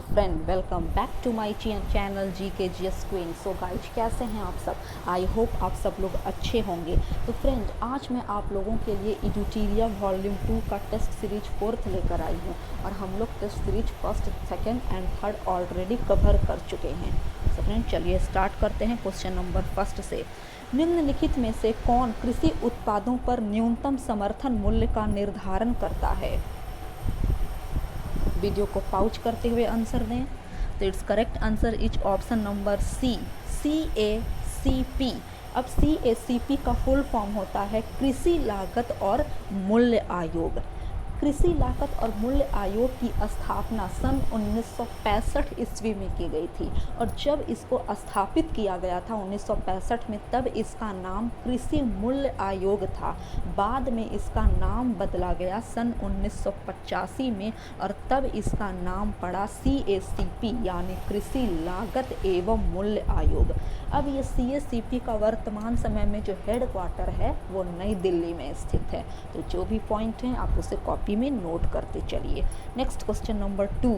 Friend, welcome back to my channel GKGS queen. So guys, कैसे हैं आप सब? आई होप आप सब लोग अच्छे होंगे। तो फ्रेंड, आज मैं आप लोगों के लिए एडुटेरिया वॉल्यूम 2 का टेस्ट सीरीज 4th लेकर आई हूँ और हम लोग test series 1st, 2nd and 3rd already cover कर चुके हैं। तो फ्रेंड, चलिए स्टार्ट करते हैं क्वेश्चन नंबर 1 से। निम्नलिखित में से कौन कृषि उत्पादों पर न्यूनतम समर्थन मूल्य का निर्धारण करता है? वीडियो को पाउच करते हुए आंसर दें। तो it's correct answer is option number C, CACP। अब CACP का फुल फॉर्म होता है कृषि लागत और मूल्य आयोग। कृषि लागत और मूल्य आयोग की स्थापना सन 1965 ईस्वी में की गई थी और जब इसको स्थापित किया गया था 1965 में, तब इसका नाम कृषि मूल्य आयोग था। बाद में इसका नाम बदला गया सन 1985 में और तब इसका नाम पड़ा CACP यानी कृषि लागत एवं मूल्य आयोग। अब ये CACP का वर्तमान समय में जो हेड क्वार्टर है वो नई दिल्ली में स्थित है। तो जो भी पॉइंट हैं आप उसे कॉपी में नोट करते चलिए। Next question number 2।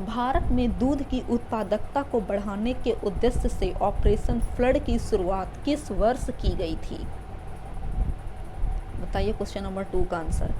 भारत में दूध की उत्पादकता को बढ़ाने के उद्देश्य से ऑपरेशन फ्लड की शुरुआत किस वर्ष की गई थी? बताइए क्वेश्चन नंबर 2 का आंसर।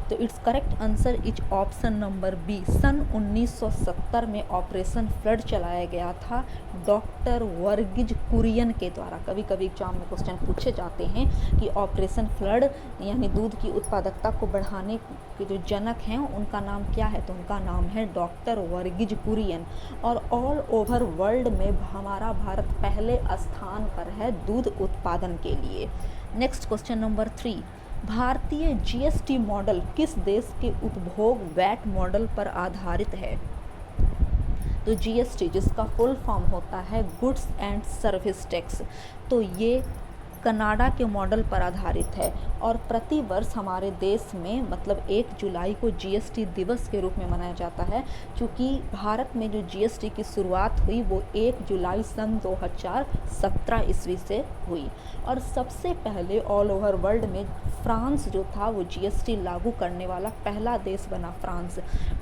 तो it's correct answer is option number B. सन 1970 में ऑपरेशन फ्लड चलाया गया था डॉक्टर वर्गीज कुरियन के द्वारा। कभी कभी एग्जाम में क्वेश्चन पूछे जाते हैं कि ऑपरेशन फ्लड यानी दूध की उत्पादकता को बढ़ाने के जो जनक हैं उनका नाम क्या है? तो उनका नाम है डॉक्टर वर्गीज कुरियन। और ऑल ओवर वर्ल्ड में हमारा भारत पहले स्थान पर है दूध उत्पादन के लिए। Next question number 3। भारतीय GST मॉडल किस देश के उपभोग वैट मॉडल पर आधारित है? तो GST जिसका फुल फॉर्म होता है गुड्स एंड सर्विस टैक्स, तो ये कनाडा के मॉडल पर आधारित है और प्रति वर्ष हमारे देश में मतलब 1 जुलाई को GST दिवस के रूप में मनाया जाता है। क्योंकि भारत में जो GST की शुरुआत हुई वो 1 जुलाई सन 2017 ईस्वी से हुई और सबसे पहले ऑल ओवर वर्ल्ड में फ्रांस जो था वो GST लागू करने वाला पहला देश बना।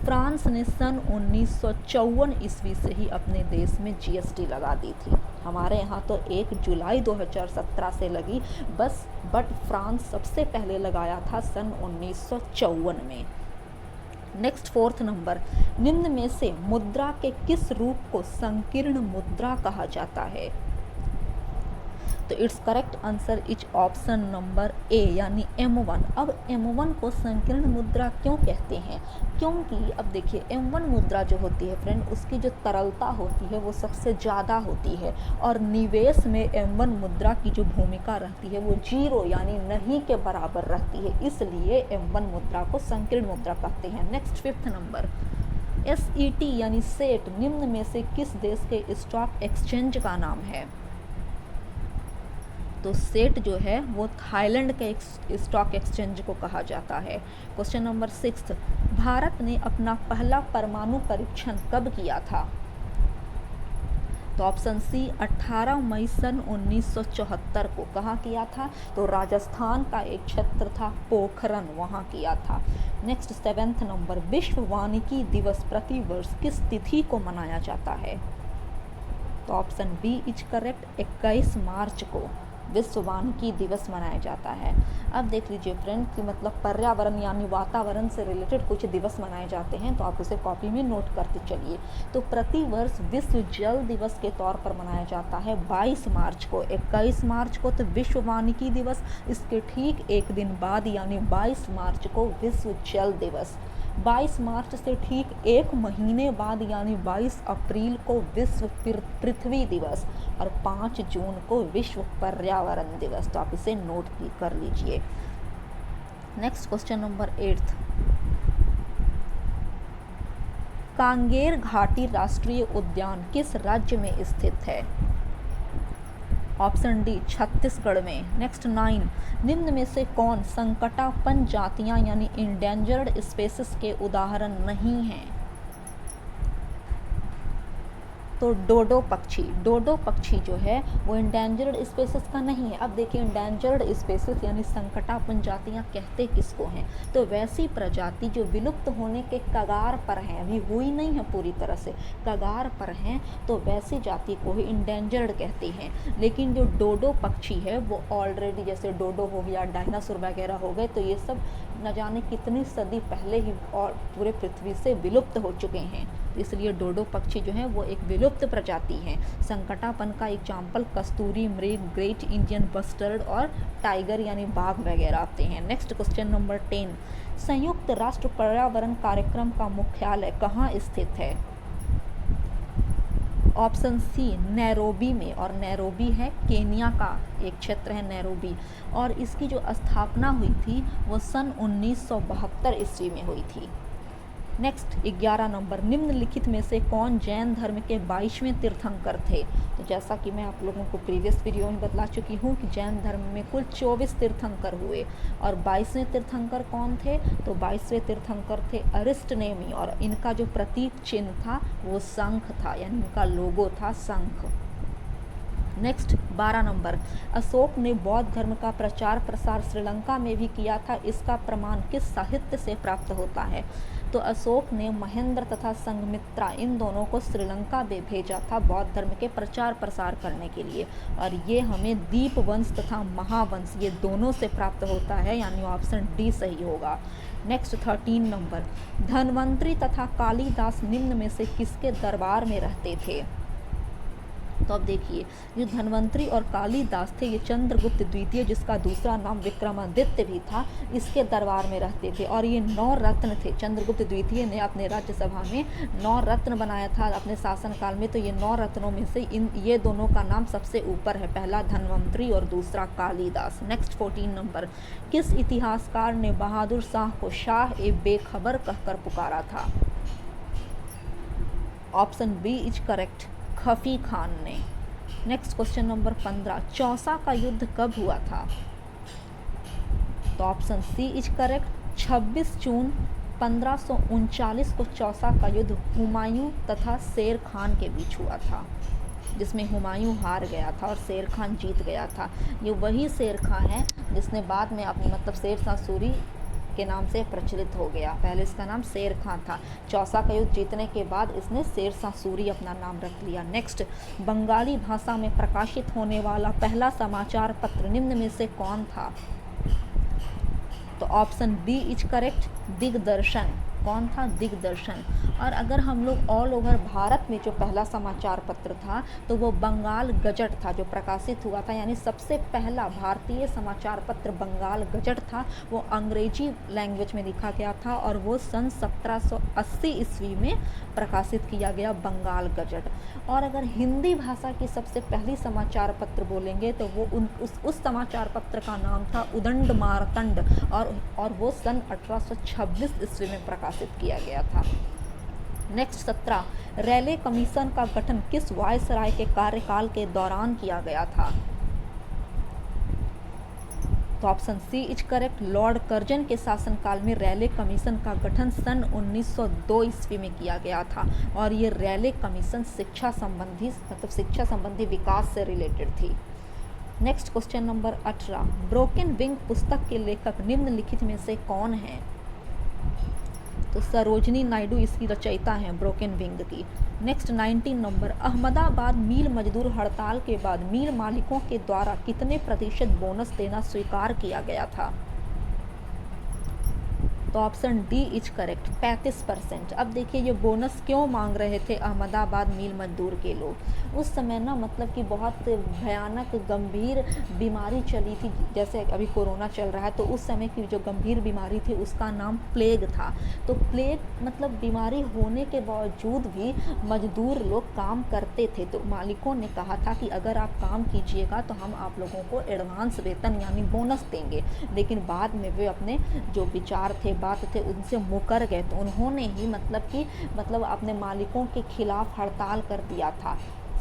फ्रांस ने सन 1954 ईस्वी से ही अपने देश में GST लगा दी थी। हमारे यहाँ तो 1 जुलाई 2017 से लगी बस, बट फ्रांस सबसे पहले लगाया था सन 1954 में। Next 4th number. निम्न में से मुद्रा के किस रूप को संकीर्ण मुद्रा कहा जाता है? तो it's correct answer is option number A यानी M1। अब M1 को संकीर्ण मुद्रा क्यों कहते हैं? क्योंकि अब देखिए M1 मुद्रा जो होती है फ्रेंड, उसकी जो तरलता होती है वो सबसे ज़्यादा होती है और निवेश में M1 मुद्रा की जो भूमिका रहती है वो 0 यानी नहीं के बराबर रहती है, इसलिए M1 मुद्रा को संकीर्ण मुद्रा कहते हैं। Next 5th number. SET यानी सेट निम्न में से किस देश के स्टॉक एक्सचेंज का नाम है? तो सेट जो है वो थाईलैंड के स्टॉक एक्सचेंज को कहा जाता है। Question number 6। भारत ने अपना पहला परमाणु परीक्षण कब किया था? तो ऑप्शन सी 18 मई सन 1974 को। कहाँ किया था? तो राजस्थान का एक क्षेत्र था पोखरन, वहाँ किया था। Next 7th number. विश्व वानिकी दिवस प्रति वर्ष किस तिथि को मनाया जाता है? तो ऑप्शन बी इज करेक्ट 21 मार्च को विश्व वानिकी दिवस मनाया जाता है। अब देख लीजिए फ्रेंड कि मतलब पर्यावरण यानी वातावरण से रिलेटेड कुछ दिवस मनाए जाते हैं तो आप उसे कॉपी में नोट करते चलिए। तो प्रति वर्ष विश्व जल दिवस के तौर पर मनाया जाता है 22 मार्च को। 21 मार्च को तो विश्व वानिकी दिवस, इसके ठीक एक दिन बाद यानी 22 मार्च को विश्व जल दिवस। 22 मार्च से ठीक एक महीने बाद यानी 22 अप्रैल को विश्व पृथ्वी दिवस और 5 जून को विश्व पर्यावरण दिवस। तो आप इसे नोट कर लीजिए। Next question number 8। कांगेर घाटी राष्ट्रीय उद्यान किस राज्य में स्थित है? ऑप्शन डी छत्तीसगढ़ में। नेक्स्ट 9। निम्न में से कौन संकटापन्न जातियां यानी इंडेंजर्ड स्पेसीज के उदाहरण नहीं हैं? तो डोडो पक्षी जो है वो इंडेंजर्ड स्पेसिस का नहीं है। अब देखिए इंडेंजर्ड स्पेसिस यानी संकटापन्न जातियाँ कहते किसको हैं, तो वैसी प्रजाति जो विलुप्त होने के कगार पर हैं, अभी हुई नहीं है पूरी तरह से, कगार पर हैं, तो वैसी जाति को ही इंडेंजर्ड कहते हैं। लेकिन जो डोडो पक्षी है वो ऑलरेडी, जैसे डोडो हो गया, डायनासोर वगैरह हो गए, तो ये सब न जाने कितनी सदी पहले ही और पूरे पृथ्वी से विलुप्त हो चुके हैं। इसलिए डोडो पक्षी जो है वो एक विलुप्त प्रजाति है। संकटापन का एग्जाम्पल कस्तूरी मृग, ग्रेट इंडियन बस्टर्ड और टाइगर यानी बाघ वगैरह आते हैं। नेक्स्ट क्वेश्चन नंबर 10, संयुक्त राष्ट्र पर्यावरण कार्यक्रम का मुख्यालय कहाँ स्थित है? ऑप्शन सी नैरोबी में, और नैरोबी है केनिया का एक क्षेत्र है नैरोबी, और इसकी जो स्थापना हुई थी वो सन 1972 ईस्वी में हुई थी। नेक्स्ट 11 नंबर, निम्नलिखित में से कौन जैन धर्म के 22वें तीर्थंकर थे? तो जैसा कि मैं आप लोगों को प्रीवियस वीडियो में बतला चुकी हूँ कि जैन धर्म में कुल 24 तीर्थंकर हुए, और 22वें तीर्थंकर कौन थे? तो 22वें तीर्थंकर थे अरिस्टनेमी, और इनका जो प्रतीक चिन्ह था वो शंख था, यानी इनका लोगो था शंख। नेक्स्ट 12 नंबर, अशोक ने बौद्ध धर्म का प्रचार प्रसार श्रीलंका में भी किया था, इसका प्रमाण किस साहित्य से प्राप्त होता है? तो अशोक ने महेंद्र तथा संघमित्रा इन दोनों को श्रीलंका में भेजा था बौद्ध धर्म के प्रचार प्रसार करने के लिए, और ये हमें दीपवंश तथा महावंश ये दोनों से प्राप्त होता है, यानी ऑप्शन डी सही होगा। नेक्स्ट 13 नंबर, धन्वंतरी तथा कालिदास निम्न में से किसके दरबार में रहते थे? तो अब देखिए, जो धन्वंतरी और कालिदास थे ये चंद्रगुप्त द्वितीय, जिसका दूसरा नाम विक्रमादित्य भी था, इसके दरबार में रहते थे, और ये 9 रत्न थे। चंद्रगुप्त द्वितीय ने अपने राज्यसभा में 9 रत्न बनाया था अपने शासनकाल में, तो ये 9 रत्नों में से ये दोनों का नाम सबसे ऊपर है, पहला धन्वंतरी और दूसरा कालिदास। नेक्स्ट 14 नंबर, किस इतिहासकार ने बहादुर शाह को शाह ए बेखबर कहकर पुकारा था? Option B is correct, Khafi Khan ने। नेक्स्ट क्वेश्चन नंबर 15, चौसा का युद्ध कब हुआ था? तो ऑप्शन सी इज करेक्ट, 26 जून 1539 को चौसा का युद्ध हुमायूं तथा शेर खान के बीच हुआ था, जिसमें हुमायूं हार गया था और शेर खान जीत गया था। ये वही शेर खान है जिसने बाद में अपने मतलब शेर शाह सूरी के नाम से प्रचलित हो गया, पहले इसका नाम शेर खान था। चौसा का युद्ध जीतने के बाद इसने शेर शाह सूरी अपना नाम रख लिया। नेक्स्ट, बंगाली भाषा में प्रकाशित होने वाला पहला समाचार पत्र निम्न में से कौन था? तो ऑप्शन बी इज करेक्ट, दिग्दर्शन। कौन था? दिग्दर्शन। और अगर हम लोग ऑल ओवर भारत में जो पहला समाचार पत्र था तो वो बंगाल गजट था, जो प्रकाशित हुआ था, यानी सबसे पहला भारतीय समाचार पत्र बंगाल गजट था। वो अंग्रेजी लैंग्वेज में लिखा गया था और वो सन 1780 ईस्वी में प्रकाशित किया गया बंगाल गजट। और अगर हिंदी भाषा की सबसे पहली समाचार पत्र बोलेंगे तो वो उस समाचार पत्र का नाम था उदंड मारतंड, और वो सन 1826 ईस्वी में प्रकाशित किया गया था। नेक्स्ट 17, रैले कमीशन का गठन किस वायसराय के कार्यकाल के दौरान किया गया था? तो option C is correct, Lord Curzon के शासनकाल में रैले कमीशन का गठन सन 1902 ईस्वी में किया गया था, और ये रैले कमीशन शिक्षा संबंधी विकास से रिलेटेड थी। Next question number 18, broken wing पुस्तक के लेखक निम्नलिखित में से कौन है? तो सरोजनी नायडू इसकी रचयिता हैं ब्रोकन विंग की। नेक्स्ट 19 नंबर, अहमदाबाद मिल मजदूर हड़ताल के बाद मिल मालिकों के द्वारा कितने प्रतिशत बोनस देना स्वीकार किया गया था? तो ऑप्शन डी इज करेक्ट, 35%। अब देखिए ये बोनस क्यों मांग रहे थे अहमदाबाद मिल मजदूर के लोग? उस समय ना मतलब कि बहुत भयानक गंभीर बीमारी चली थी, जैसे अभी कोरोना चल रहा है, तो उस समय की जो गंभीर बीमारी थी उसका नाम प्लेग था। तो प्लेग मतलब बीमारी होने के बावजूद भी मजदूर लोग काम करते थे, तो मालिकों ने कहा था कि अगर आप काम कीजिएगा तो हम आप लोगों को एडवांस वेतन यानी बोनस देंगे। लेकिन बाद में वे अपने जो विचार थे, बात थे, उनसे मुकर गए, तो उन्होंने ही मतलब अपने मालिकों के खिलाफ हड़ताल कर दिया था।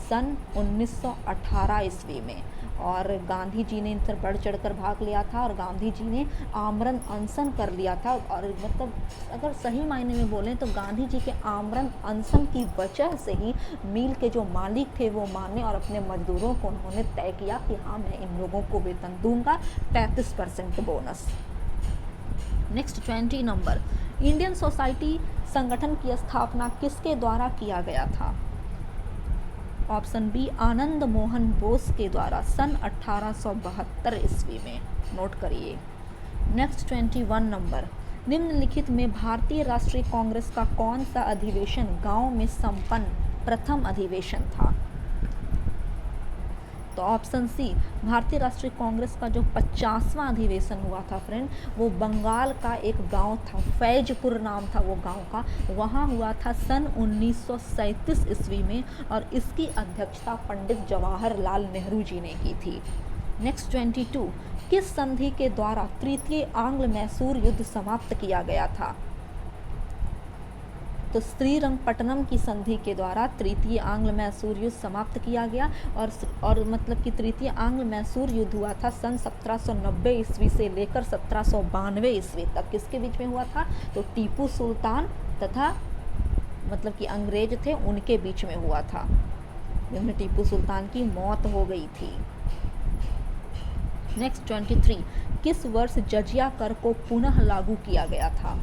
सन 1918 ईस्वी में। और गांधी जी ने इन पर बढ़ चढ़कर भाग लिया था और गांधी जी ने आमरण अनशन कर लिया था। और मतलब अगर सही मायने में बोलें तो गांधी जी के आमरण अनशन की वजह से ही मिल के जो मालिक थे वो माने और अपने मजदूरों को उन्होंने तय किया कि हाँ मैं इन लोगों को वेतन दूंगा 35% bonus. Next 20 number, Indian society संगठन की स्थापना किसके द्वारा किया गया था? ऑप्शन बी आनंद मोहन बोस के द्वारा सन 1872 ईस्वी में। नोट करिए। नेक्स्ट 21 नंबर, निम्नलिखित में भारतीय राष्ट्रीय कांग्रेस का कौन सा अधिवेशन गांव में संपन्न प्रथम अधिवेशन था? तो ऑप्शन सी भारतीय राष्ट्रीय कांग्रेस का जो 50वां अधिवेशन हुआ था फ्रेंड, वो बंगाल का एक गांव था, फैजपुर नाम था वो गांव का, वहाँ हुआ था सन 1937 ईस्वी में और इसकी अध्यक्षता पंडित जवाहरलाल नेहरू जी ने की थी। नेक्स्ट 22, किस संधि के द्वारा तृतीय आंग्ल मैसूर युद्ध समाप्त किया गया था? तो श्रीरंगपट्टनम की संधि के द्वारा तृतीय आंग्ल मैसूर युद्ध समाप्त किया गया। और मतलब कि तृतीय आंग्ल मैसूर युद्ध हुआ था सन 1790 ईस्वी से लेकर 1792 ईस्वी तक। किसके बीच में हुआ था? तो टीपू सुल्तान तथा मतलब कि अंग्रेज थे उनके बीच में हुआ था, जिनमें टीपू सुल्तान की मौत हो गई थी। नेक्स्ट 23, किस वर्ष जजिया कर को पुनः लागू किया गया था?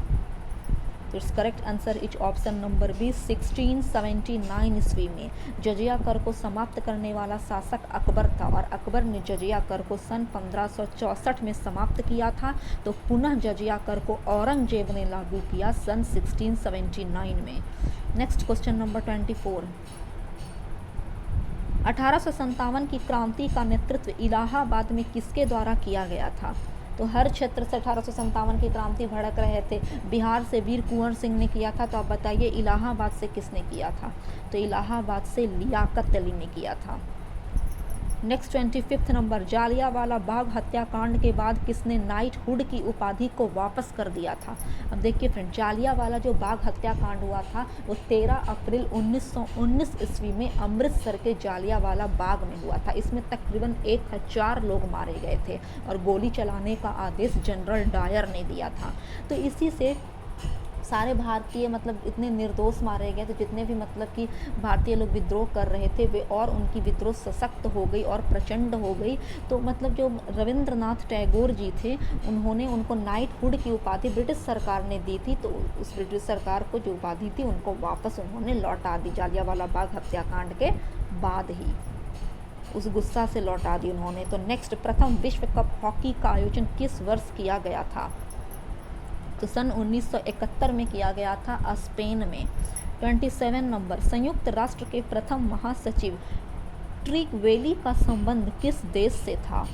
It's correct answer is option number B 1679 ईस्वी में। जजिया कर को समाप्त करने वाला शासक अकबर था और अकबर ने जजिया कर को सन 1564 में समाप्त किया था। तो पुनः जजिया कर को औरंगजेब ने लागू किया सन 1679 में। नेक्स्ट क्वेश्चन नंबर 24, 1857 की क्रांति का नेतृत्व इलाहाबाद में किसके द्वारा किया गया था? तो हर क्षेत्र से 1857 की क्रांति भड़क रहे थे। बिहार से वीर कुंवर सिंह ने किया था, तो आप बताइए इलाहाबाद से किसने किया था? तो इलाहाबाद से लियाकत अली ने किया था। नेक्स्ट 25 नंबर, जालियांवाला बाग हत्याकांड के बाद किसने नाइटहुड की उपाधि को वापस कर दिया था? अब देखिए फ्रेंड, जालियांवाला जो बाग हत्याकांड हुआ था वो 13 अप्रैल 1919 ईस्वी में अमृतसर के जालियांवाला बाग में हुआ था। इसमें तकरीबन 1000 लोग मारे गए थे और गोली चलाने का आदेश जनरल डायर ने दिया था। तो इसी से सारे भारतीय मतलब इतने निर्दोष मारे गए। तो जितने भी मतलब कि भारतीय लोग विद्रोह कर रहे थे वे और उनकी विद्रोह सशक्त हो गई और प्रचंड हो गई। तो मतलब जो रविंद्रनाथ टैगोर जी थे उन्होंने उनको नाइटहुड की उपाधि ब्रिटिश सरकार ने दी थी। तो उस ब्रिटिश सरकार को जो उपाधि थी उनको वापस उन्होंने लौटा दी। जालियांवाला बाग हत्याकांड के बाद ही उस गुस्सा से लौटा दी उन्होंने। तो नेक्स्ट, प्रथम विश्व कप हॉकी का आयोजन किस वर्ष किया गया था? तो सन 1971 में किया गया था स्पेन में। 27 नंबर, संयुक्त राष्ट्र के प्रथम महासचिव ट्रिगवेली का संबंध किस देश से था?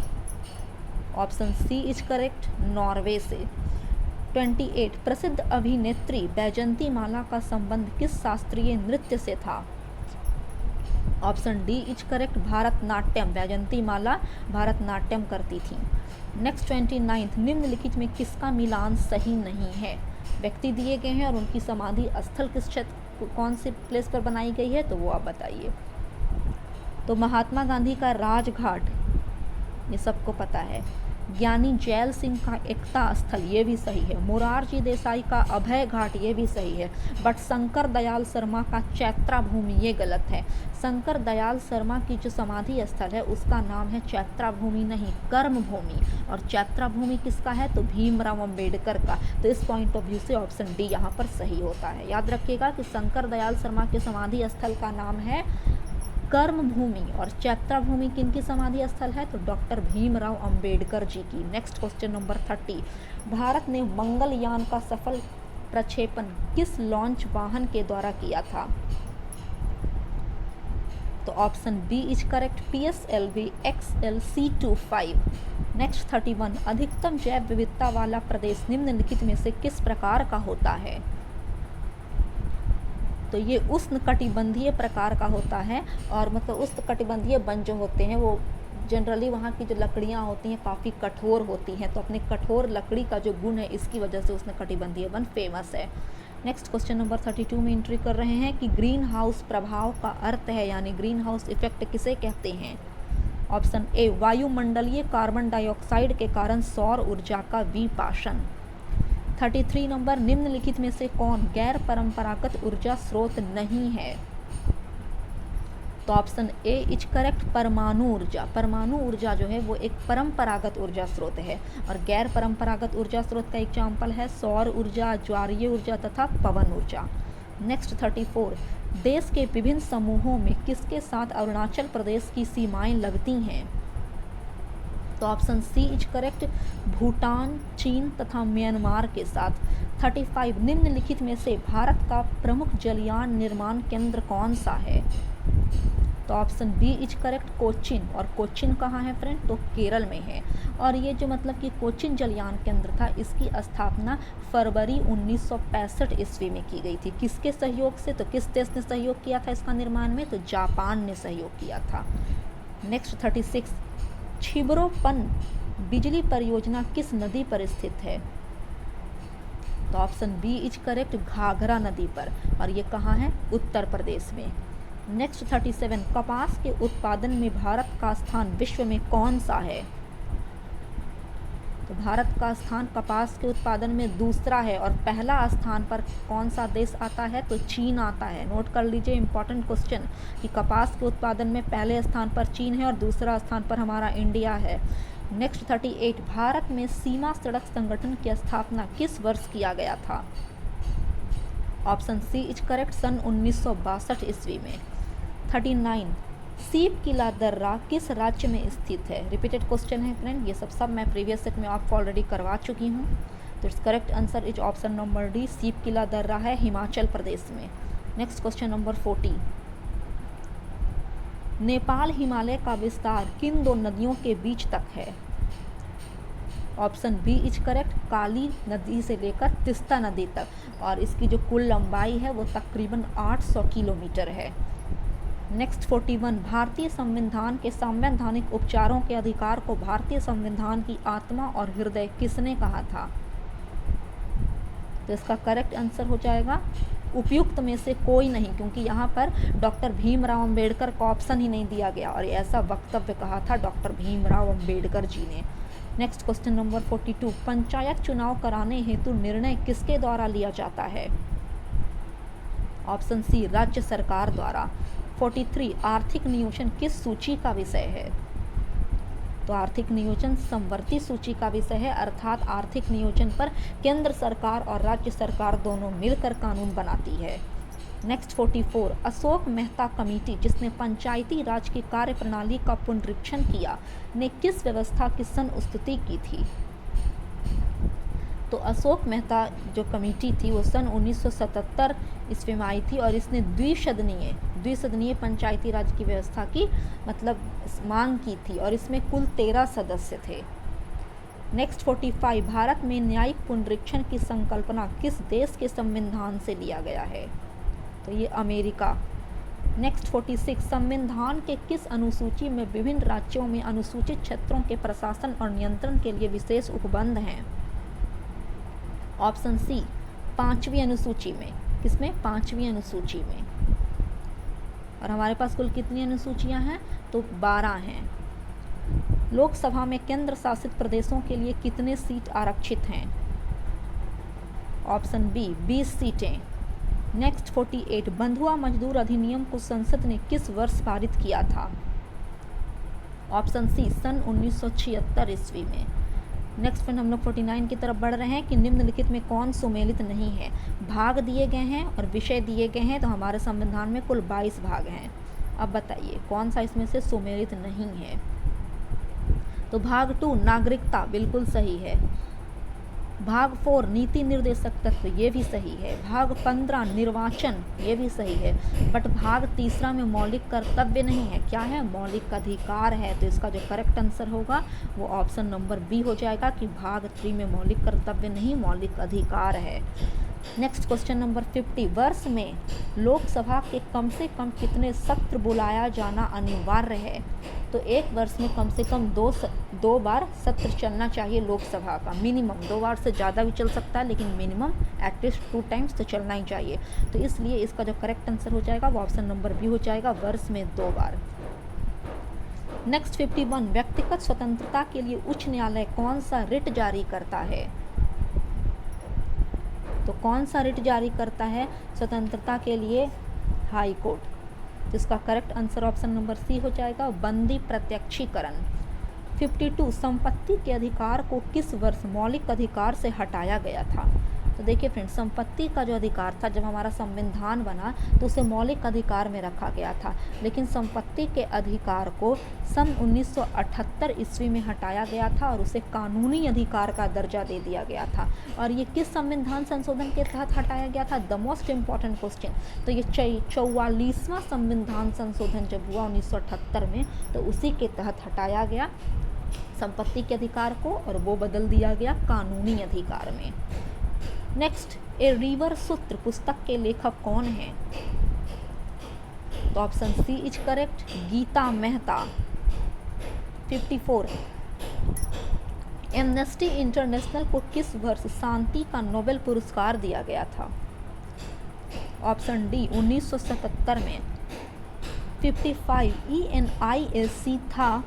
Option C is correct, Norway से। 28, प्रसिद्ध अभिनेत्री बैजंती माला का संबंध किस शास्त्रीय नृत्य से था? Option D is correct, Bharatanatyam. Vyjayanthimala Bharatanatyam करती थी। नेक्स्ट 29, निम्नलिखित में किसका मिलान सही नहीं है? व्यक्ति दिए गए हैं और उनकी समाधि स्थल किस क्षेत्र कौन से प्लेस पर बनाई गई है, तो वो आप बताइए। तो महात्मा गांधी का राजघाट ये सबको पता है। ज्ञानी जैल सिंह का एकता स्थल ये भी सही है। मोरारजी देसाई का अभय घाट ये भी सही है। बट शंकर दयाल शर्मा का चैत्रा भूमि ये गलत है। शंकर दयाल शर्मा की जो समाधि स्थल है उसका नाम है चैत्रा भूमि नहीं, कर्म भूमि। और चैत्रा भूमि किसका है? तो भीमराव अंबेडकर का। तो इस पॉइंट ऑफ व्यू से ऑप्शन डी यहाँ पर सही होता है। याद रखिएगा कि शंकर दयाल शर्मा के समाधि स्थल का नाम है कर्म भूमि और चैत्रा भूमि किनकी समाधि स्थल है? तो डॉक्टर भीमराव अंबेडकर जी की। नेक्स्ट क्वेश्चन नंबर 30, भारत ने मंगलयान का सफल प्रक्षेपण किस लॉन्च वाहन के द्वारा किया था? तो option B is correct, PSLV XLC-25। Next 31, अधिकतम जैव विविधता वाला प्रदेश निम्नलिखित में से किस प्रकार का होता है? तो ये उष्णकटिबंधीय प्रकार का होता है। और मतलब उष्णकटिबंधीय वन जो होते हैं वो जनरली वहाँ की जो लकड़ियाँ होती हैं काफ़ी कठोर होती हैं। तो अपने कठोर लकड़ी का जो गुण है इसकी वजह से उष्णकटिबंधीय वन फेमस है। नेक्स्ट क्वेश्चन नंबर 32 में एंट्री कर रहे हैं कि ग्रीन हाउस प्रभाव का अर्थ है, यानी ग्रीन हाउस इफेक्ट किसे कहते हैं। ऑप्शन ए, वायुमंडलीय कार्बन डाइऑक्साइड के कारण सौर ऊर्जा का विपाशन। 33 नंबर, निम्नलिखित में से कौन गैर परंपरागत ऊर्जा स्रोत नहीं है। तो ऑप्शन ए इज करेक्ट, परमाणु ऊर्जा। परमाणु ऊर्जा जो है वो एक परंपरागत ऊर्जा स्रोत है, और गैर परंपरागत ऊर्जा स्रोत का एग्जाम्पल है सौर ऊर्जा, ज्वारीय ऊर्जा तथा पवन ऊर्जा। नेक्स्ट 34, देश के विभिन्न समूहों में किसके साथ अरुणाचल प्रदेश की सीमाएं लगती हैं। तो option C is correct, Bhutan, चीन तथा म्यांमार के साथ। 35, निम्नलिखित में से भारत का प्रमुख जलयान निर्माण केंद्र कौन सा है। तो option B is correct, Cochin. और कोचिन कहाँ है फ्रेंड, तो केरल में है। और ये जो मतलब कि कोचिन जलयान केंद्र था, इसकी स्थापना फरवरी 1965 ईस्वी में की गई थी। किसके सहयोग से, तो किस देश ने सहयोग किया था इसका निर्माण में, तो जापान ने सहयोग किया था। नेक्स्ट 36, छिबरोपन बिजली परियोजना किस नदी पर स्थित है। तो option B is correct, Ghaghara नदी पर, और ये कहाँ है, उत्तर प्रदेश में। नेक्स्ट 37, कपास के उत्पादन में भारत का स्थान विश्व में कौन सा है। तो भारत का स्थान कपास के उत्पादन में दूसरा है, और पहला स्थान पर कौन सा देश आता है, तो चीन आता है। नोट कर लीजिए, इंपॉर्टेंट क्वेश्चन, कि कपास के उत्पादन में पहले स्थान पर चीन है और दूसरा स्थान पर हमारा इंडिया है। नेक्स्ट 38, भारत में सीमा सड़क संगठन की स्थापना किस वर्ष किया गया था। ऑप्शन सी इज करेक्ट, सन 1962 ईस्वी में। 39, सीप किला दर्रा किस राज्य में स्थित है। रिपीटेड क्वेश्चन है फ्रेंड, ये सब मैं प्रीवियस सेट में आपको ऑलरेडी करवा चुकी हूँ। तो it's correct answer is option number D, सीप किला दर्रा है हिमाचल प्रदेश में। Next question number 40, Nepal Himalaya का विस्तार किन दो नदियों के बीच तक है। ऑप्शन बी इज करेक्ट, काली नदी से लेकर तिस्ता नदी तक, और इसकी जो कुल लंबाई है वो तकरीबन 800 किलोमीटर है। नेक्स्ट 41, भारतीय संविधान के संवैधानिक उपचारों के अधिकार को भारतीय संविधान की आत्मा और हृदय किसने कहा था। तो इसका करेक्ट आंसर हो जाएगा उपयुक्त में से कोई नहीं, क्योंकि यहाँ पर डॉक्टर भीमराव अंबेडकर को ऑप्शन ही नहीं दिया गया, और ऐसा वक्तव्य कहा था डॉक्टर भीमराव अंबेडकर जी ने। नेक्स्ट क्वेश्चन नंबर 42, पंचायत चुनाव कराने हेतु निर्णय किसके द्वारा लिया जाता है। ऑप्शन सी, राज्य सरकार द्वारा। 43, आर्थिक नियोजन किस सूची का विषय है। तो आर्थिक नियोजन समवर्ती सूची का विषय है, अर्थात आर्थिक नियोजन पर केंद्र सरकार और राज्य सरकार दोनों मिलकर कानून बनाती है। नेक्स्ट 44, अशोक मेहता कमेटी जिसने पंचायती राज की कार्यप्रणाली का पुनरीक्षण किया ने किस व्यवस्था की संस्तुति की थी। तो अशोक मेहता जो कमेटी थी वो सन 1977 ईस्वी में आई थी, और इसने द्विसदनीय पंचायती राज की व्यवस्था की मतलब मांग की थी, और इसमें कुल 13 सदस्य थे। नेक्स्ट 45, भारत में न्यायिक पुनरीक्षण की संकल्पना किस देश के संविधान से लिया गया है। तो ये अमेरिका। नेक्स्ट 46, संविधान के किस अनुसूची में विभिन्न राज्यों में अनुसूचित क्षेत्रों के प्रशासन और नियंत्रण के लिए विशेष उपबंध हैं। ऑप्शन सी, 5वीं अनुसूची में। किसमें, 5वीं अनुसूची में। और हमारे पास कुल कितनी अनुसूचियां हैं, तो 12 हैं। लोकसभा में केंद्र शासित प्रदेशों के लिए कितने सीट आरक्षित हैं। ऑप्शन बी, 20 सीटें। नेक्स्ट 48, बंधुआ मजदूर अधिनियम को संसद ने किस वर्ष पारित किया था। ऑप्शन सी, सन 1976 ईस्वी में। नेक्स्ट फिर हम लोग 49 की तरफ बढ़ रहे हैं कि निम्नलिखित में कौन सुमेलित नहीं है। भाग दिए गए हैं और विषय दिए गए हैं, तो हमारे संविधान में कुल 22 भाग हैं। अब बताइए कौन सा इसमें से सुमेलित नहीं है। तो भाग 2 नागरिकता बिल्कुल सही है। भाग 4 नीति निर्देशक तत्व, ये भी सही है। भाग 15 निर्वाचन, ये भी सही है। बट भाग 3 में मौलिक कर्तव्य नहीं है, क्या है, मौलिक अधिकार है। तो इसका जो करेक्ट आंसर होगा वो ऑप्शन नंबर बी हो जाएगा कि भाग 3 में मौलिक कर्तव्य नहीं, मौलिक अधिकार है। नेक्स्ट क्वेश्चन नंबर 50, वर्ष में लोकसभा के कम से कम कितने सत्र बुलाया जाना अनिवार्य है? तो एक वर्ष में कम से कम दो बार सत्र चलना चाहिए लोकसभा का, मिनिमम। 2 बार से ज़्यादा भी चल सकता है, लेकिन मिनिमम एटलीस्ट 2 टाइम्स तो चलना ही चाहिए। तो इसलिए इसका जो करेक्ट आंसर हो जाएगा वो ऑप्शन नंबर बी हो जाएगा, वर्ष में 2 बार। नेक्स्ट 51, व्यक्तिगत स्वतंत्रता के लिए उच्च न्यायालय कौन सा रिट जारी करता है? तो कौन सा रिट जारी करता है स्वतंत्रता के लिए? High court. जिसका correct answer option number C हो जाएगा, बंदी प्रत्यक्षीकरण। 52, संपत्ति के अधिकार को किस वर्ष मौलिक अधिकार से हटाया गया था? तो देखिए फ्रेंड्स, संपत्ति का जो अधिकार था, जब हमारा संविधान बना तो उसे मौलिक अधिकार में रखा गया था, लेकिन संपत्ति के अधिकार को सन 1978 ईस्वी में हटाया गया था और उसे कानूनी अधिकार का दर्जा दे दिया गया था। और ये किस संविधान संशोधन के तहत हटाया गया था? The most important question. तो ये 44वां संविधान संशोधन जब हुआ 1978 में, तो उसी के तहत हटाया गया संपत्ति के अधिकार को और वो बदल दिया गया कानूनी अधिकार में। नेक्स्ट, ए रिवर सूत्र पुस्तक के लेखक कौन है? तो option C is correct, Gita Mehta. 54, Amnesty International को किस वर्ष शांति का नोबेल पुरस्कार दिया गया था? ऑप्शन डी 1977 में। 55, ENIAC था,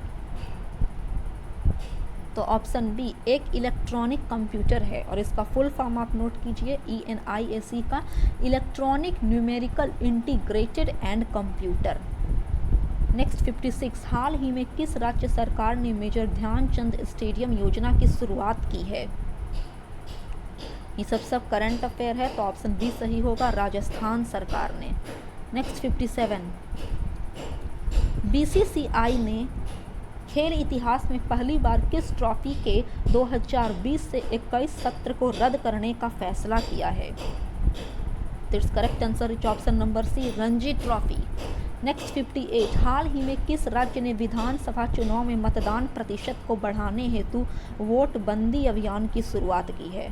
तो ऑप्शन बी एक इलेक्ट्रॉनिक कंप्यूटर है और इसका फुल फॉर्म आप नोट कीजिए, ENIAC का electronic numerical integrated and computer. Next 56, हाल ही में किस राज्य सरकार ने मेजर ध्यानचंद स्टेडियम योजना की शुरुआत की है? ये सब करंट अफेयर है, तो ऑप्शन बी सही होगा, राजस्थान सरकार ने। नेक्स्ट 57, BCCI ने खेल इतिहास में पहली बार किस ट्रॉफी के 2020 से 21 सत्र को रद्द करने का फैसला किया है? तो it's correct answer is option number C, Ranji trophy. Next 58, हाल ही में किस राज्य ने विधानसभा चुनाव में मतदान प्रतिशत को बढ़ाने हेतु वोट बंदी अभियान की शुरुआत की है?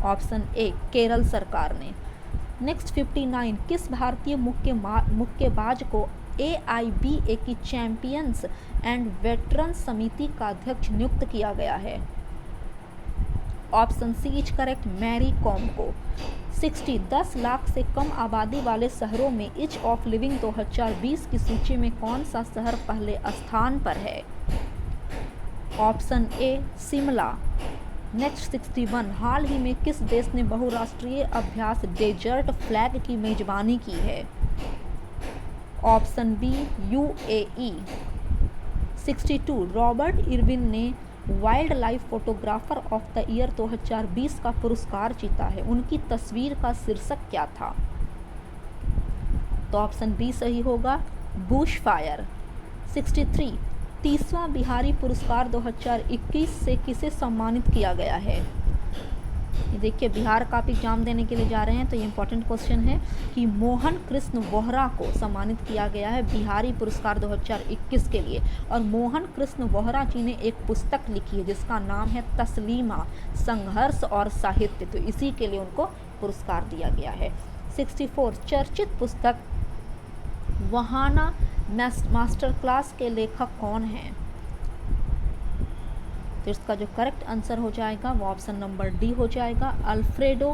ऑप्शन ए, केरल सरकार ने। नेक्स्ट 59, किस भारतीय मुक्केबाज को AIBA की चैंपियंस एंड वेटरन्स समिति का अध्यक्ष नियुक्त किया गया है? Option C is correct, Mary Kom को। 60, 10 लाख से कम आबादी वाले शहरों में ईज ऑफ लिविंग 2020 की सूची में कौन सा शहर पहले स्थान पर है? Option A, Shimla. नेक्स्ट 61, हाल ही में किस देश ने बहुराष्ट्रीय अभ्यास डेजर्ट फ्लैग की मेजबानी की है? Option B, UAE। 62, Robert Irwin ने wildlife photographer of the year 2020 का पुरस्कार जीता है, उनकी तस्वीर का शीर्षक क्या था? तो ऑप्शन बी सही होगा, बुश फायर। 63, 30वां बिहारी पुरस्कार 2021 से किसे सम्मानित किया गया है? ये देखिए, बिहार का आप एग्जाम देने के लिए जा रहे हैं तो ये इंपॉर्टेंट क्वेश्चन है कि मोहन कृष्ण वोहरा को सम्मानित किया गया है बिहारी पुरस्कार 2021 के लिए। और मोहन कृष्ण वोहरा जी ने एक पुस्तक लिखी है जिसका नाम है तस्लीमा, संघर्ष और साहित्य, तो इसी के लिए उनको पुरस्कार दिया गया है। 64, चर्चित पुस्तक वहाना मास्टर क्लास के लेखक कौन हैं? तो इसका जो करेक्ट आंसर हो जाएगा वो ऑप्शन नंबर डी हो जाएगा, अल्फ्रेडो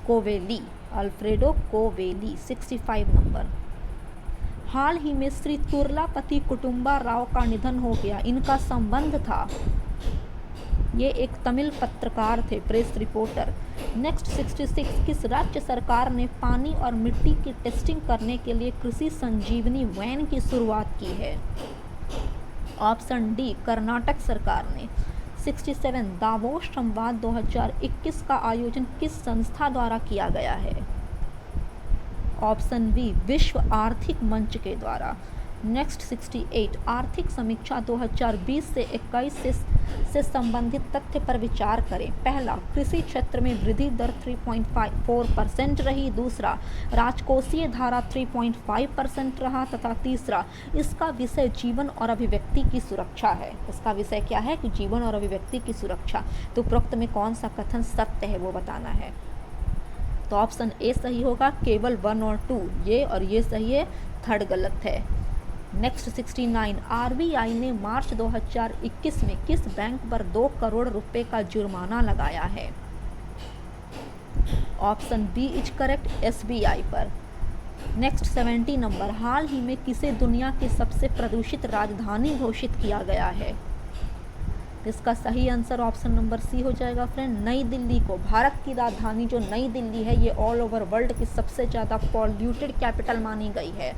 कोवेली। अल्फ्रेडो कोवेली। 65 नंबर, हाल ही में श्री तुर्लापति कुटुंबा राव का निधन हो गया, इनका संबंध था? ये एक तमिल पत्रकार थे, प्रेस रिपोर्टर। नेक्स्ट 66, किस राज्य सरकार ने पानी और मिट्टी की टेस्टिंग करने के लिए कृषि संजीवनी वैन की शुरुआत की है? ऑप्शन डी, कर्नाटक सरकार ने। 67, दावोस संवाद 2021 का आयोजन किस संस्था द्वारा किया गया है? ऑप्शन बी, विश्व आर्थिक मंच के द्वारा। नेक्स्ट 68, आर्थिक समीक्षा 2020 से 21 से संबंधित तथ्य पर विचार करें। पहला, कृषि क्षेत्र में वृद्धि दर 3.4% रही। दूसरा, राजकोषीय धारा 3.5% रहा। तथा तीसरा, इसका विषय जीवन और अभिव्यक्ति की सुरक्षा है। इसका विषय क्या है? कि जीवन और अभिव्यक्ति की सुरक्षा। तो उपरोक्त में कौन सा कथन सत्य है वो बताना है। तो ऑप्शन ए सही होगा, केवल 1 और 2, ये और ये सही है, थर्ड गलत है। नेक्स्ट 69, आरबीआई ने मार्च 2021 में किस बैंक पर 2 करोड़ रुपए का जुर्माना लगाया है? Option B is correct, SBI पर। नेक्स्ट 70 नंबर, हाल ही में किसे दुनिया की सबसे प्रदूषित राजधानी घोषित किया गया है? इसका सही आंसर ऑप्शन नंबर सी हो जाएगा फ्रेंड, नई दिल्ली को। भारत की राजधानी जो नई दिल्ली है ये ऑल ओवर वर्ल्ड की सबसे ज़्यादा पॉल्यूटेड कैपिटल मानी गई है।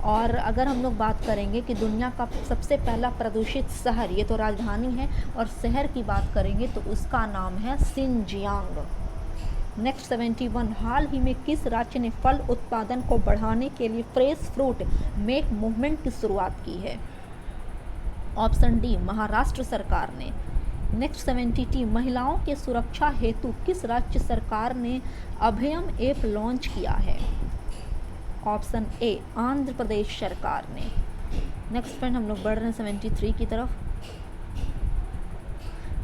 और अगर हम लोग बात करेंगे कि दुनिया का सबसे पहला प्रदूषित शहर, ये तो राजधानी है, और शहर की बात करेंगे तो उसका नाम है शिनजियांग। नेक्स्ट 71, हाल ही में किस राज्य ने फल उत्पादन को बढ़ाने के लिए फ्रेश फ्रूट मेक मूवमेंट की शुरुआत की है? ऑप्शन डी, महाराष्ट्र सरकार ने। नेक्स्ट 72, महिलाओं के सुरक्षा हेतु किस राज्य सरकार ने अभयम ऐप लॉन्च किया है? ऑप्शन ए, आंध्र प्रदेश सरकार ने। नेक्स्ट फ्रेंड हम लोग बढ़ रहे हैं 73 की तरफ।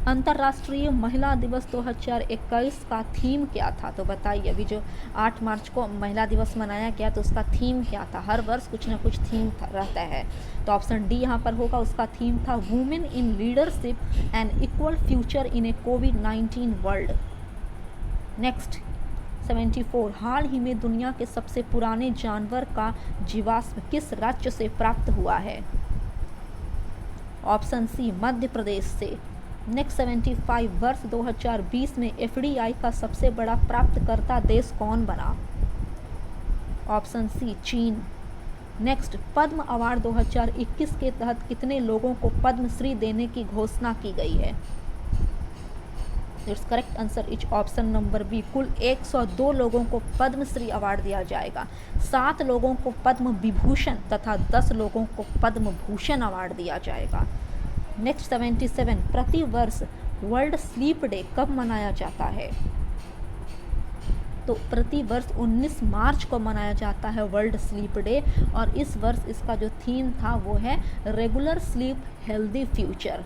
अंतर्राष्ट्रीय महिला दिवस 2021 का थीम क्या था? तो बताइए, अभी जो 8 मार्च को महिला दिवस मनाया गया तो उसका थीम क्या था? हर वर्ष कुछ ना कुछ थीम रहता है, तो ऑप्शन डी यहाँ पर होगा, उसका थीम था women in leadership and equal future in A covid world. Next 74, हाल ही में दुनिया के सबसे पुराने जानवर का जीवाश्म किस राज्य से प्राप्त हुआ है? ऑप्शन सी, मध्य प्रदेश से। नेक्स्ट 75, वर्ष 2020 में एफडीआई का सबसे बड़ा प्राप्तकर्ता देश कौन बना? ऑप्शन सी, चीन। नेक्स्ट, पद्म अवार्ड 2021 के तहत कितने लोगों को पद्मश्री देने की घोषणा की गई है? It's correct answer is option number B, कुल 102 लोगों को पद्मश्री अवार्ड दिया जाएगा। 7 लोगों को पद्म विभूषण तथा 10 लोगों को पद्म भूषण अवार्ड दिया जाएगा। नेक्स्ट 77, प्रति वर्ष वर्ल्ड स्लीप डे कब मनाया जाता है? तो प्रति वर्ष 19 मार्च को मनाया जाता है वर्ल्ड स्लीप डे, और इस वर्ष इसका जो थीम था वो है regular sleep healthy future.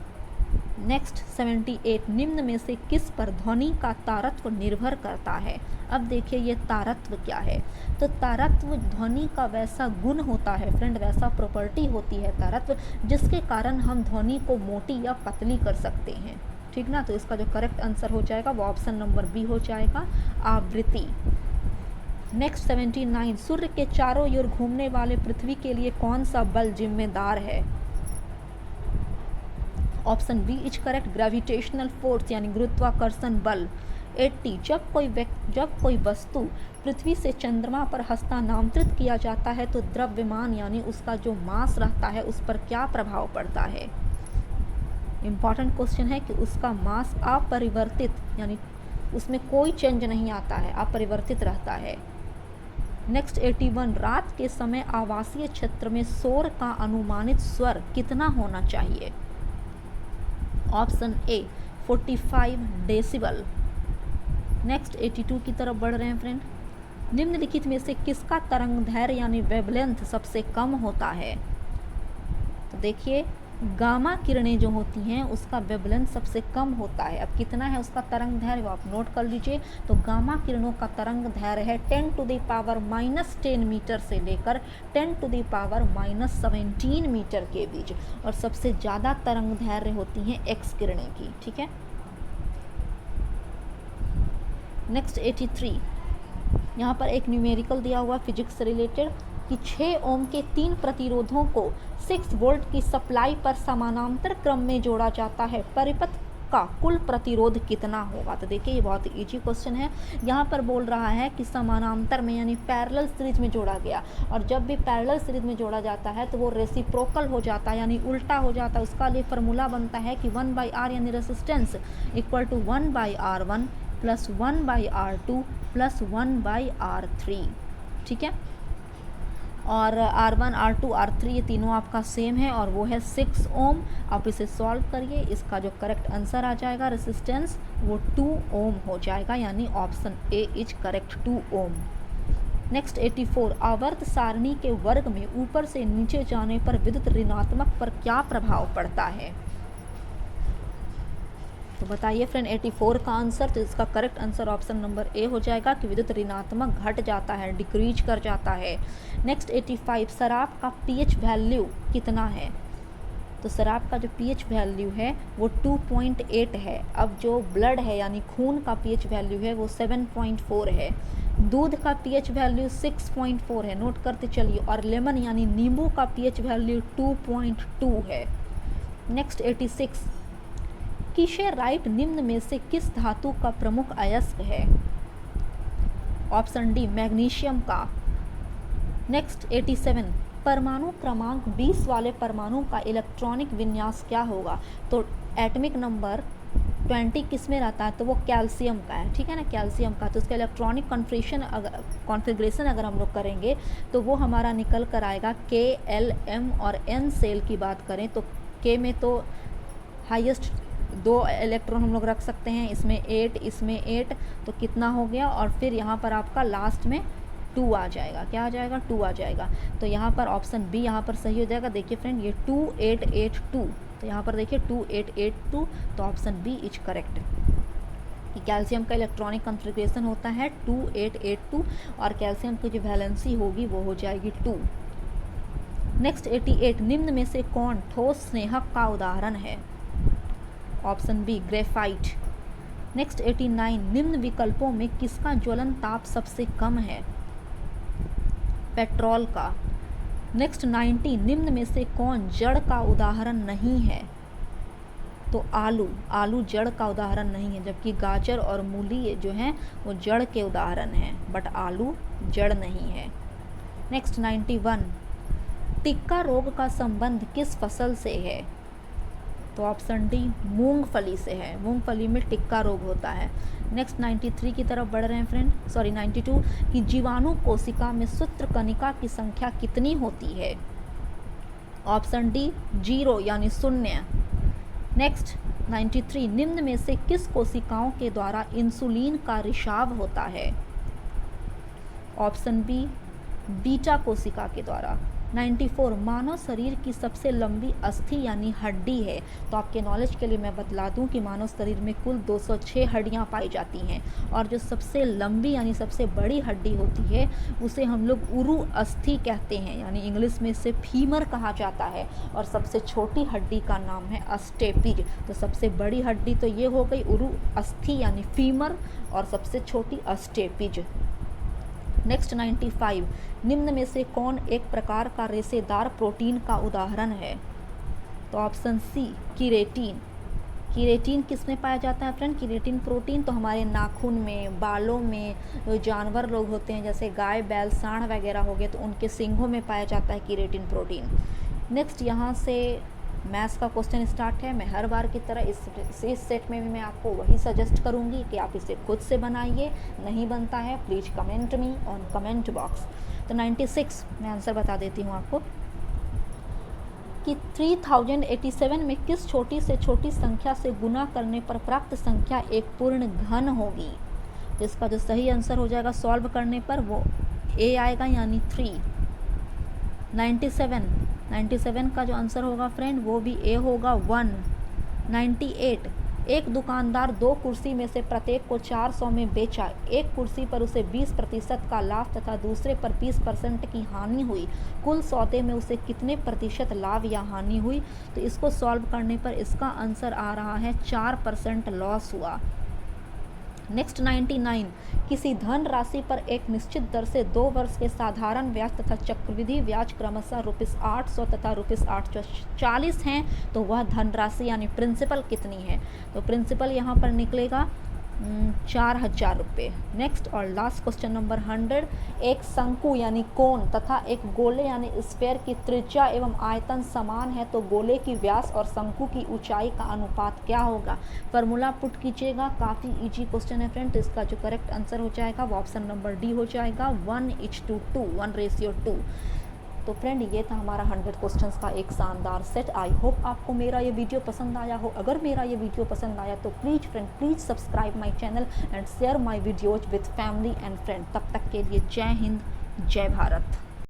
Next 78, निम्न में से किस पर ध्वनि का तारत्व निर्भर करता है? अब देखिए ये तारत्व क्या है, तो तारत्व ध्वनि का वैसा गुण होता है फ्रेंड, वैसा प्रॉपर्टी होती है तारत्व, जिसके कारण हम ध्वनि को मोटी या पतली कर सकते हैं, ठीक ना। तो इसका जो करेक्ट आंसर हो जाएगा वो ऑप्शन नंबर बी हो जाएगा, आवृत्ति। नेक्स्ट 79, सूर्य के चारों ओर घूमने वाले पृथ्वी के लिए कौन सा बल जिम्मेदार है? Option B is correct, gravitational force यानी गुरुत्वाकर्षण बल। 80, जब कोई वस्तु पृथ्वी से चंद्रमा पर हस्तांतरित किया जाता है तो द्रव्यमान यानी उसका जो मास रहता है उस पर क्या प्रभाव पड़ता है? इम्पॉर्टेंट क्वेश्चन है कि उसका मास अपरिवर्तित यानी उसमें कोई चेंज नहीं आता है, अपरिवर्तित रहता है। नेक्स्ट 81, रात के समय आवासीय क्षेत्र में शोर का अनुमानित स्वर कितना होना चाहिए? Option A 45 decibel. नेक्स्ट 82 की तरफ बढ़ रहे हैं फ्रेंड। निम्नलिखित में से किसका तरंग दैर्घ्य यानी वेवलेंथ सबसे कम होता है? तो देखिए गामा किरणें जो होती हैं उसका वेवलेंथ सबसे कम होता है। अब कितना है उसका तरंग दैर्घ्य वो आप नोट कर लीजिए। तो गामा किरणों का तरंग दैर्घ्य है 10⁻⁻10 मीटर से लेकर 10⁻⁻17 मीटर के बीच, और सबसे ज़्यादा तरंग दैर्घ्य होती हैं एक्स किरणें की, ठीक है। नेक्स्ट 83, यहाँ पर एक न्यूमेरिकल दिया हुआ फिजिक्स से रिलेटेड कि 6 ओम के 3 प्रतिरोधों को 6 वोल्ट की सप्लाई पर समानांतर क्रम में जोड़ा जाता है, परिपथ का कुल प्रतिरोध कितना होगा? तो देखिए ये बहुत इजी क्वेश्चन है। यहाँ पर बोल रहा है कि समानांतर में यानी पैरेलल सीरीज में जोड़ा गया, और जब भी पैरेलल सीरीज में जोड़ा जाता है तो वो रेसिप्रोकल हो जाता है यानी उल्टा हो जाता है। उसका लिए फार्मूला बनता है कि 1/r यानी resistance equal to 1/r1 plus 1/r2 plus 1/r3, ठीक है। और R1, R2, R3 ये तीनों आपका सेम है और वो है 6 ओम। आप इसे सॉल्व करिए, इसका जो करेक्ट आंसर आ जाएगा रेसिस्टेंस वो 2 ओम हो जाएगा, यानी option A is correct 2 ohm. Next 84, आवर्त सारणी के वर्ग में ऊपर से नीचे जाने पर विद्युत ऋणात्मक पर क्या प्रभाव पड़ता है? तो बताइए फ्रेंड 84 का आंसर, तो इसका correct answer option number A हो जाएगा कि विद्युत ऋणात्मक घट जाता है, डिक्रीज कर जाता है। नेक्स्ट 85, शराब का पीएच वैल्यू कितना है? तो शराब का जो पीएच वैल्यू है वो 2.8 है। अब जो ब्लड है यानी खून का पीएच वैल्यू है वो 7.4 है। दूध का पीएच वैल्यू 6.4 है, नोट करते चलिए। और लेमन यानी नींबू का पीएच वैल्यू 2.2 है। नेक्स्ट 86, कीशेराइट निम्न में से किस धातु का प्रमुख अयस्क है? ऑप्शन डी मैग्नीशियम का। नेक्स्ट 87, परमाणु क्रमांक 20 वाले परमाणु का इलेक्ट्रॉनिक विन्यास क्या होगा? तो एटॉमिक नंबर 20 किस में रहता है? तो वो कैल्शियम का है, ठीक है ना, कैल्शियम का। तो उसका इलेक्ट्रॉनिक कॉन्फ़िगरेशन अगर हम लोग करेंगे तो वो हमारा निकल कर आएगा KLM। और N सेल की बात करें तो K में तो हाईएस्ट 2 इलेक्ट्रॉन हम लोग रख सकते हैं, इसमें 8, इसमें 8, तो कितना हो गया? और फिर यहाँ पर आपका लास्ट में 2 आ जाएगा। क्या आ जाएगा? 2 आ जाएगा। तो यहाँ पर ऑप्शन बी यहाँ पर सही हो जाएगा। देखिए फ्रेंड ये 2882, तो यहाँ पर देखिए 2882, तो ऑप्शन बी इज करेक्ट। कि कैल्शियम का इलेक्ट्रॉनिक कॉन्फ़िगरेशन होता है 2882 और कैल्शियम की जो वैलेंसी होगी वो हो जाएगी 2। नेक्स्ट 88, निम्न में से कौन ठोस स्नेहक का उदाहरण है? Option B graphite. नेक्स्ट 89, निम्न विकल्पों में किसका ज्वलन ताप सबसे कम है? पेट्रोल का। नेक्स्ट 90, निम्न में से कौन जड़ का उदाहरण नहीं है? तो आलू जड़ का उदाहरण नहीं है, जबकि गाजर और मूली जो हैं वो जड़ के उदाहरण हैं, बट आलू जड़ नहीं है। नेक्स्ट 91, टिक्का रोग का संबंध किस फसल से है? तो ऑप्शन डी मूंगफली से है, मूंगफली में टिक्का रोग होता है। नेक्स्ट 93 की तरफ बढ़ रहे हैं फ्रेंड, 92, कि जीवाणु कोशिका में सूत्र कणिका की संख्या कितनी होती है? ऑप्शन डी 0 यानी 0। नेक्स्ट 93, निम्न में से किस कोशिकाओं के द्वारा इंसुलिन का रिसाव होता है? ऑप्शन बी बीटा कोशिका के द्वारा। 94, मानव शरीर की सबसे लंबी अस्थि यानी हड्डी है? तो आपके नॉलेज के लिए मैं बतला दूं कि मानव शरीर में कुल 206 हड्डियां पाई जाती हैं, और जो सबसे लंबी यानी सबसे बड़ी हड्डी होती है उसे हम लोग उरु अस्थि कहते हैं, यानी इंग्लिश में इसे फीमर कहा जाता है। और सबसे छोटी हड्डी का नाम है अस्टेपिज। तो सबसे बड़ी हड्डी तो ये हो गई उरु अस्थि यानी फीमर, और सबसे छोटी अस्टेपिज। नेक्स्ट 95, निम्न में से कौन एक प्रकार का रेशेदार प्रोटीन का उदाहरण है? तो ऑप्शन सी कीरेटिन। कीरेटिन किस में पाया जाता है फ्रेंड? कीरेटिन प्रोटीन तो हमारे नाखून में, बालों में, जो जानवर लोग होते हैं जैसे गाय, बैल, सांड वगैरह हो गए तो उनके सींगों में पाया जाता है कीरेटिन प्रोटीन। नेक्स्ट यहाँ से मैथ्स का क्वेश्चन स्टार्ट है। मैं हर बार की तरह इस सेट में भी मैं आपको वही सजेस्ट करूंगी कि आप इसे खुद से बनाइए। नहीं बनता है please comment me on comment box. तो 96 मैं आंसर बता देती हूँ आपको कि 3087 में किस छोटी से छोटी संख्या से गुना करने पर प्राप्त संख्या एक पूर्ण घन होगी? तो इसका जो सही आंसर हो जाएगा सॉल्व करने पर वो ए आएगा यानी 3। 97 का जो आंसर होगा फ्रेंड वो भी ए होगा 1। 98, एक दुकानदार 2 कुर्सी में से प्रत्येक को 400 में बेचा। एक कुर्सी पर उसे 20% का लाभ तथा दूसरे पर 20% की हानि हुई। कुल सौदे में उसे कितने प्रतिशत लाभ या हानि हुई? तो इसको सॉल्व करने पर इसका आंसर आ रहा है 4% लॉस हुआ। नेक्स्ट 99, किसी धन राशि पर एक निश्चित दर से 2 वर्ष के साधारण ब्याज तथा चक्रवृद्धि ब्याज क्रमशः ₹800 तथा ₹840 हैं, तो वह धनराशि यानी प्रिंसिपल कितनी है? तो प्रिंसिपल यहाँ पर निकलेगा 4000 रुपये। नेक्स्ट और लास्ट क्वेश्चन नंबर 100, एक शंकु यानी कोन तथा एक गोले यानी स्फेयर की त्रिज्या एवं आयतन समान है, तो गोले की व्यास और शंकु की ऊंचाई का अनुपात क्या होगा? फार्मूला पुट कीजिएगा, काफ़ी इजी क्वेश्चन है फ्रेंड। तो इसका जो करेक्ट आंसर हो जाएगा वो ऑप्शन नंबर डी हो जाएगा 1:2, 1:2। तो फ्रेंड ये था हमारा 100 क्वेश्चंस का एक शानदार सेट। आई होप आपको मेरा ये वीडियो पसंद आया हो। अगर मेरा ये वीडियो पसंद आया तो please subscribe my channel and share my videos with family and friend. तब तक के लिए जय हिंद, जय भारत।